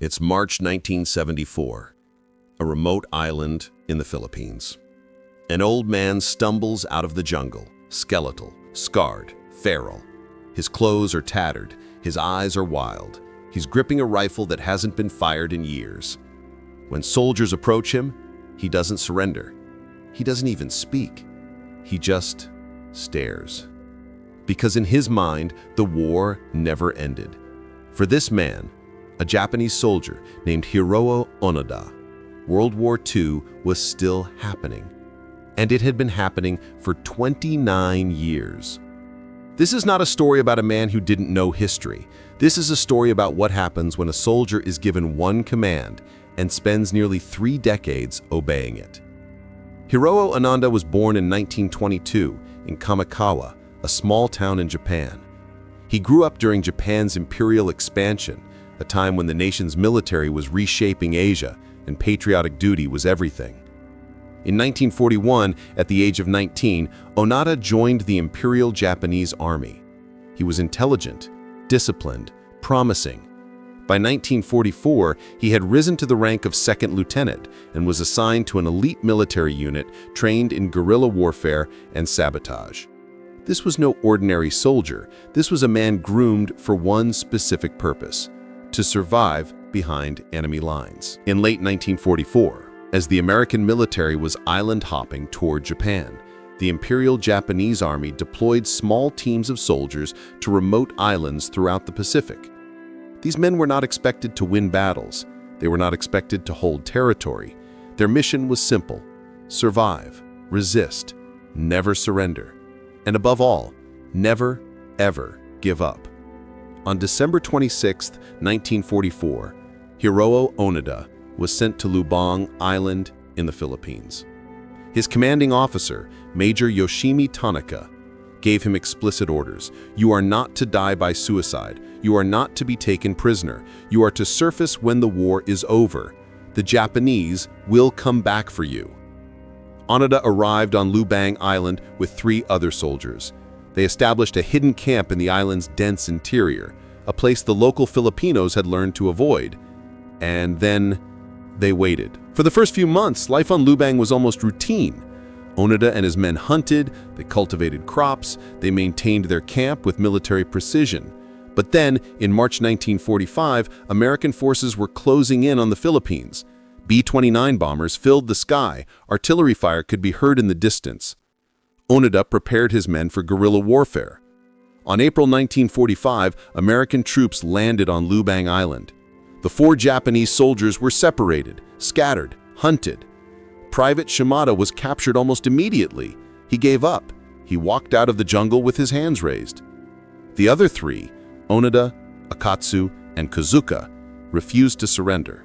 It's March 1974, a remote island in the Philippines. An old man stumbles out of the jungle, skeletal, scarred, feral. His clothes are tattered, his eyes are wild. He's gripping a rifle that hasn't been fired in years. When soldiers approach him, he doesn't surrender. He doesn't even speak. He just stares. Because in his mind, the war never ended. For this man, a Japanese soldier named Hiroo Onoda, World War II was still happening. And it had been happening for 29 years. This is not a story about a man who didn't know history. This is a story about what happens when a soldier is given one command and spends nearly 3 decades obeying it. Hiroo Onoda was born in 1922 in Kamikawa, a small town in Japan. He grew up during Japan's imperial expansion, a time when the nation's military was reshaping Asia and patriotic duty was everything. In 1941, at the age of 19, Onoda joined the Imperial Japanese Army. He was intelligent, disciplined, promising. By 1944, he had risen to the rank of second lieutenant and was assigned to an elite military unit trained in guerrilla warfare and sabotage. This was no ordinary soldier. This was a man groomed for one specific purpose: to survive behind enemy lines. In late 1944, as the American military was island hopping toward Japan, the Imperial Japanese Army deployed small teams of soldiers to remote islands throughout the Pacific. These men were not expected to win battles. They were not expected to hold territory. Their mission was simple: survive, resist, never surrender, and above all, never, ever give up. On December 26, 1944, Hiroo Onoda was sent to Lubang Island in the Philippines. His commanding officer, Major Yoshimi Tanaka, gave him explicit orders. You are not to die by suicide. You are not to be taken prisoner. You are to surface when the war is over. The Japanese will come back for you. Onoda arrived on Lubang Island with 3 other soldiers. They established a hidden camp in the island's dense interior, a place the local Filipinos had learned to avoid. And then they waited. For the first few months, life on Lubang was almost routine. Onoda and his men hunted, they cultivated crops, they maintained their camp with military precision. But then, in March 1945, American forces were closing in on the Philippines. B-29 bombers filled the sky. Artillery fire could be heard in the distance. Onoda prepared his men for guerrilla warfare. On April 1945, American troops landed on Lubang Island. The 4 Japanese soldiers were separated, scattered, hunted. Private Shimada was captured almost immediately. He gave up. He walked out of the jungle with his hands raised. The other 3, Onoda, Akatsu, and Kazuka, refused to surrender.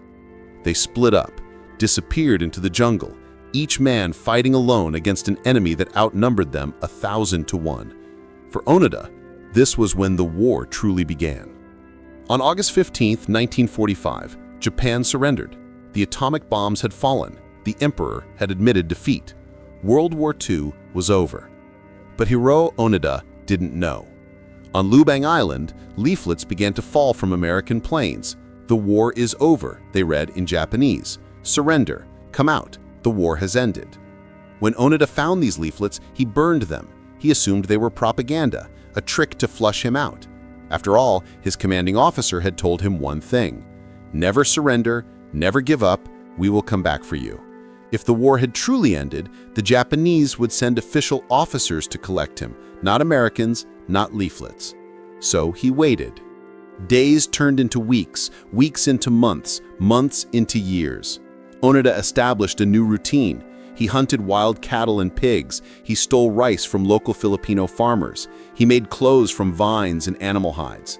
They split up, disappeared into the jungle, each man fighting alone against an enemy that outnumbered them 1,000 to 1. For Onoda, this was when the war truly began. On August 15, 1945, Japan surrendered. The atomic bombs had fallen. The emperor had admitted defeat. World War II was over. But Hiroo Onoda didn't know. On Lubang Island, leaflets began to fall from American planes. The war is over, they read in Japanese. Surrender, come out, the war has ended. When Onoda found these leaflets, he burned them. He assumed they were propaganda, a trick to flush him out. After all, his commanding officer had told him one thing: never surrender, never give up, we will come back for you. If the war had truly ended, the Japanese would send official officers to collect him, not Americans, not leaflets. So he waited. Days turned into weeks, weeks into months, months into years. Onoda established a new routine. He hunted wild cattle and pigs. He stole rice from local Filipino farmers. He made clothes from vines and animal hides.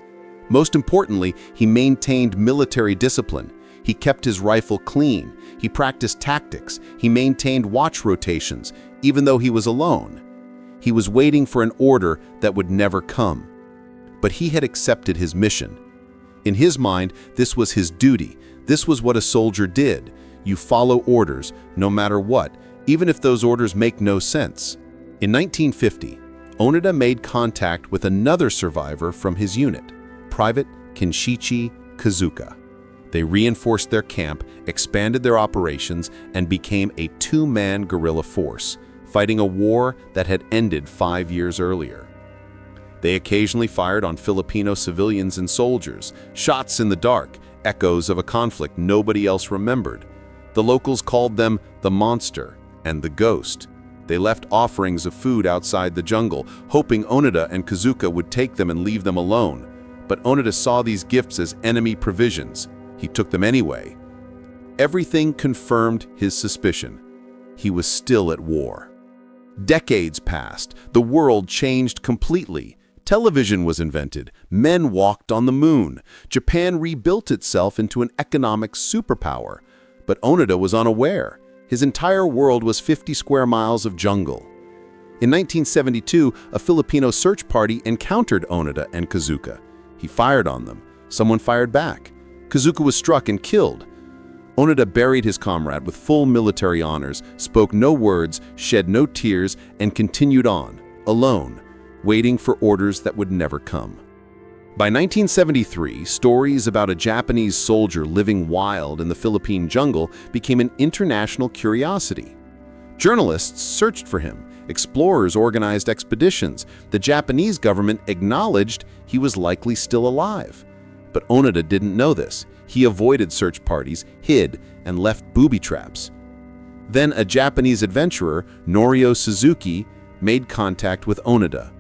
Most importantly, he maintained military discipline. He kept his rifle clean. He practiced tactics. He maintained watch rotations, even though he was alone. He was waiting for an order that would never come. But he had accepted his mission. In his mind, this was his duty. This was what a soldier did. You follow orders, no matter what, even if those orders make no sense. In 1950, Onoda made contact with another survivor from his unit, Private Kenshichi Kazuka. They reinforced their camp, expanded their operations, and became a two-man guerrilla force, fighting a war that had ended 5 years earlier. They occasionally fired on Filipino civilians and soldiers, shots in the dark, echoes of a conflict nobody else remembered. The locals called them the Monster and the Ghost. They left offerings of food outside the jungle, hoping Onoda and Kazuka would take them and leave them alone. But Onoda saw these gifts as enemy provisions. He took them anyway. Everything confirmed his suspicion. He was still at war. Decades passed. The world changed completely. Television was invented. Men walked on the moon. Japan rebuilt itself into an economic superpower. But Onoda was unaware. His entire world was 50 square miles of jungle. In 1972, a Filipino search party encountered Onoda and Kazuka. He fired on them. Someone fired back. Kazuka was struck and killed. Onoda buried his comrade with full military honors, spoke no words, shed no tears, and continued on, alone, waiting for orders that would never come. By 1973, stories about a Japanese soldier living wild in the Philippine jungle became an international curiosity. Journalists searched for him. Explorers organized expeditions. The Japanese government acknowledged he was likely still alive. But Onoda didn't know this. He avoided search parties, hid, and left booby traps. Then a Japanese adventurer, Norio Suzuki, made contact with Onoda.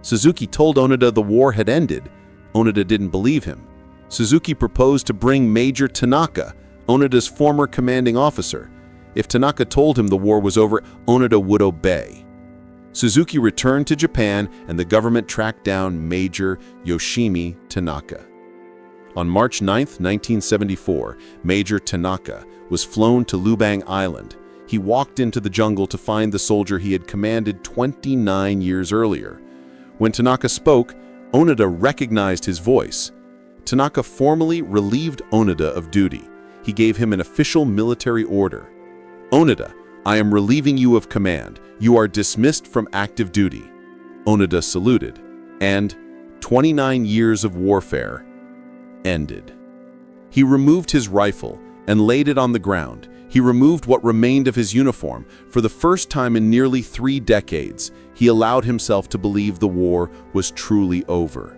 Suzuki told Onoda the war had ended. Onoda didn't believe him. Suzuki proposed to bring Major Tanaka, Onoda's former commanding officer. If Tanaka told him the war was over, Onoda would obey. Suzuki returned to Japan, and the government tracked down Major Yoshimi Tanaka. On March 9, 1974, Major Tanaka was flown to Lubang Island. He walked into the jungle to find the soldier he had commanded 29 years earlier. When Tanaka spoke, Onoda recognized his voice. Tanaka formally relieved Onoda of duty. He gave him an official military order. "Onoda, I am relieving you of command. You are dismissed from active duty." Onoda saluted, and 29 years of warfare ended. He removed his rifle and laid it on the ground. He removed what remained of his uniform. For the first time in nearly 3 decades, he allowed himself to believe the war was truly over.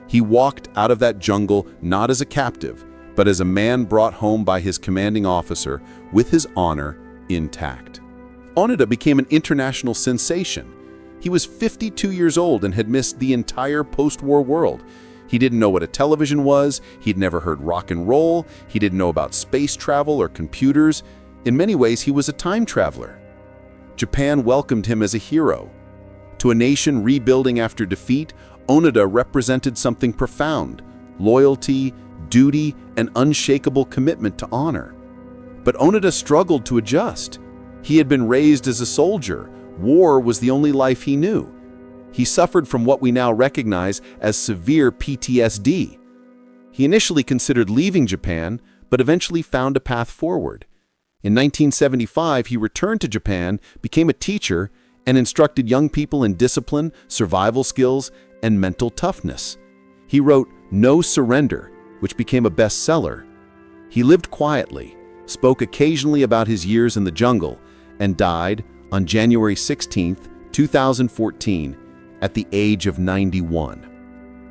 He walked out of that jungle not as a captive, but as a man brought home by his commanding officer with his honor intact. Onoda became an international sensation. He was 52 years old and had missed the entire post-war world. He didn't know what a television was, he'd never heard rock and roll, he didn't know about space travel or computers. In many ways, he was a time traveler. Japan welcomed him as a hero. To a nation rebuilding after defeat, Onoda represented something profound: loyalty, duty, and unshakable commitment to honor. But Onoda struggled to adjust. He had been raised as a soldier. War was the only life he knew. He suffered from what we now recognize as severe PTSD. He initially considered leaving Japan, but eventually found a path forward. In 1975, he returned to Japan, became a teacher, and instructed young people in discipline, survival skills, and mental toughness. He wrote No Surrender, which became a bestseller. He lived quietly, spoke occasionally about his years in the jungle, and died on January 16, 2014, at the age of 91.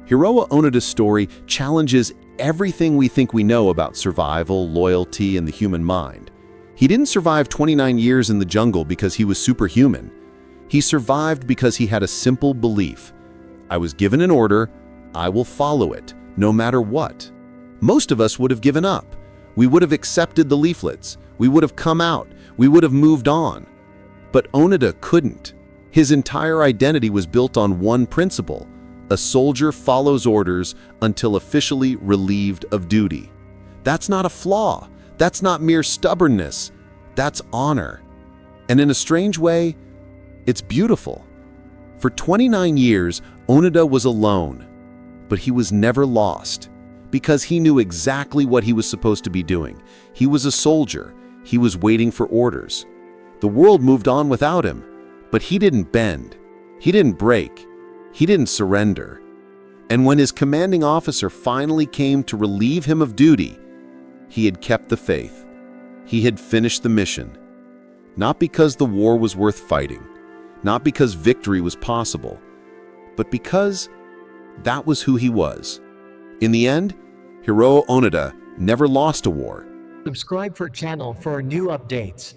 Hiroo Onoda's story challenges everything we think we know about survival, loyalty, and the human mind. He didn't survive 29 years in the jungle because he was superhuman. He survived because he had a simple belief: I was given an order, I will follow it, no matter what. Most of us would have given up. We would have accepted the leaflets. We would have come out. We would have moved on. But Onoda couldn't. His entire identity was built on one principle: a soldier follows orders until officially relieved of duty. That's not a flaw. That's not mere stubbornness. That's honor. And in a strange way, it's beautiful. For 29 years, Onoda was alone, but he was never lost because he knew exactly what he was supposed to be doing. He was a soldier. He was waiting for orders. The world moved on without him, but he didn't bend. He didn't break. He didn't surrender. And when his commanding officer finally came to relieve him of duty, He had kept the faith. He had finished the mission. Not because the war was worth fighting, not because victory was possible, but because that was who he was. In the end, Hiroo Onoda never lost a war. Subscribe for channel for new updates.